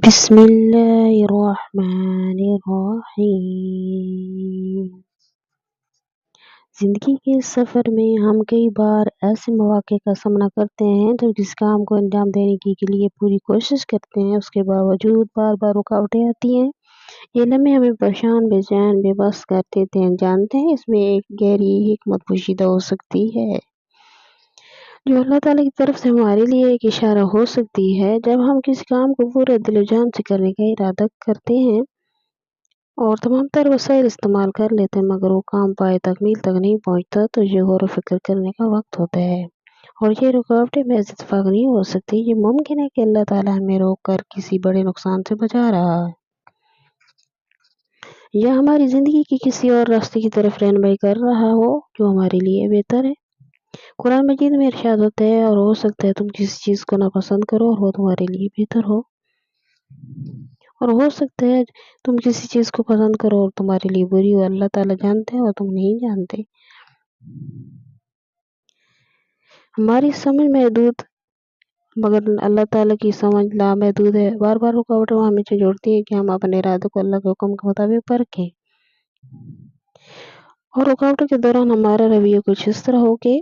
بسم اللہ الرحمن الرحیم۔ زندگی کے سفر میں ہم کئی بار ایسے مواقع کا سامنا کرتے ہیں جب جس کام کو انجام دینے کے لیے پوری کوشش کرتے ہیں، اس کے باوجود بار بار رکاوٹیں آتی ہیں۔ یہ لمحے ہمیں پریشان، بے چین، بے بس کر دیتے ہیں۔ جانتے ہیں اس میں ایک گہری حکمت پوشیدہ ہو سکتی ہے، جو اللہ تعالیٰ کی طرف سے ہمارے لیے ایک اشارہ ہو سکتی ہے۔ جب ہم کسی کام کو پورے دل و جان سے کرنے کا ارادہ کرتے ہیں اور تمام تر وسائل استعمال کر لیتے ہیں، مگر وہ کام پائے تکمیل تک نہیں پہنچتا، تو یہ غور و فکر کرنے کا وقت ہوتا ہے۔ اور یہ رکاوٹیں محض اتفاق نہیں ہو سکتی، یہ ممکن ہے کہ اللہ تعالیٰ ہمیں روک کر کسی بڑے نقصان سے بچا رہا ہے، یا ہماری زندگی کی کسی اور راستے کی طرف رہنمائی کر رہا ہو جو ہمارے لیے بہتر ہے۔ قرآن مجید میں ارشاد ہوتا ہے، اور ہو سکتا ہے تم کسی چیز کو ناپسند کرو اور وہ تمہارے لیے بہتر ہو، اور ہو سکتا ہے تم کسی چیز کو پسند کرو اور تمہارے لیے بری ہو۔ اللہ تعالیٰ جانتے ہیں اور تم نہیں جانتے۔ ہماری سمجھ محدود، مگر اللہ تعالیٰ کی سمجھ لامحدود ہے۔ بار بار رکاوٹیں ہمیں جوڑتی ہیں کہ ہم اپنے ارادے کو اللہ کے حکم کے مطابق پرکھیں، اور رکاوٹوں کے دوران ہمارا رویہ کچھ اس طرح ہو کہ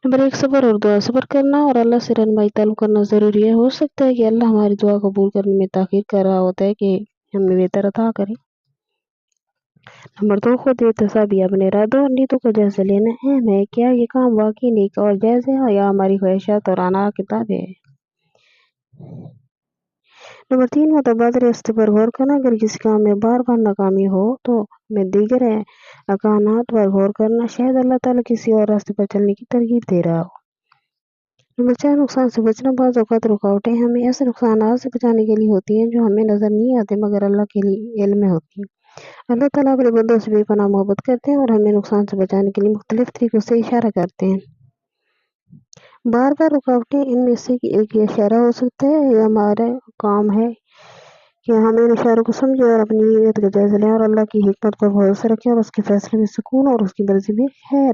نمبر 1، صبر اور دعا۔ صبر کرنا اور اللہ سے رہنمائی طلب کرنا ضروری ہے۔ ہو سکتا ہے کہ اللہ ہماری دعا قبول کرنے میں تاخیر کر رہا ہوتا ہے کہ ہمیں بہتر عطا کرے۔ نمبر 2، خود احتسابی۔ اپنے ارادوں اور نیتوں کا جائزہ لینا اہم ہے۔ کیا یہ کام واقعی نیک اور جائز ہے، یا ہماری خواہشات اور انا کی تابع ہے؟ نمبر 3، متبادل راستے پر غور کرنا۔ اگر کسی کام میں بار بار ناکامی ہو تو ہمیں دیگر امکانات پر غور کرنا، شاید اللہ تعالیٰ کسی اور راستے پر چلنے کی ترغیب دے رہا ہو۔ نمبر 4، نقصان سے بچنا۔ بعض اوقات رکاوٹیں ہمیں ایسے نقصانات سے بچانے کے لیے ہوتی ہیں جو ہمیں نظر نہیں آتے، مگر اللہ کے علم میں ہوتی ہیں۔ اللہ تعالیٰ اپنے بندوں سے بے پناہ محبت کرتے ہیں اور ہمیں نقصان سے بچانے کے لیے مختلف طریقوں سے اشارہ کرتے ہیں۔ بار بار رکاوٹیں ان میں سے ایک اشارہ ہو سکتا ہے۔ یہ ہمارا کام ہے کہ ہم ان اشاروں کو سمجھیں اور اپنی نیت کا جائزہ لیں، اور اللہ کی حکمت پر بھروسہ رکھیں، اور اس کے فیصلے میں سکون اور اس کی مرضی میں خیر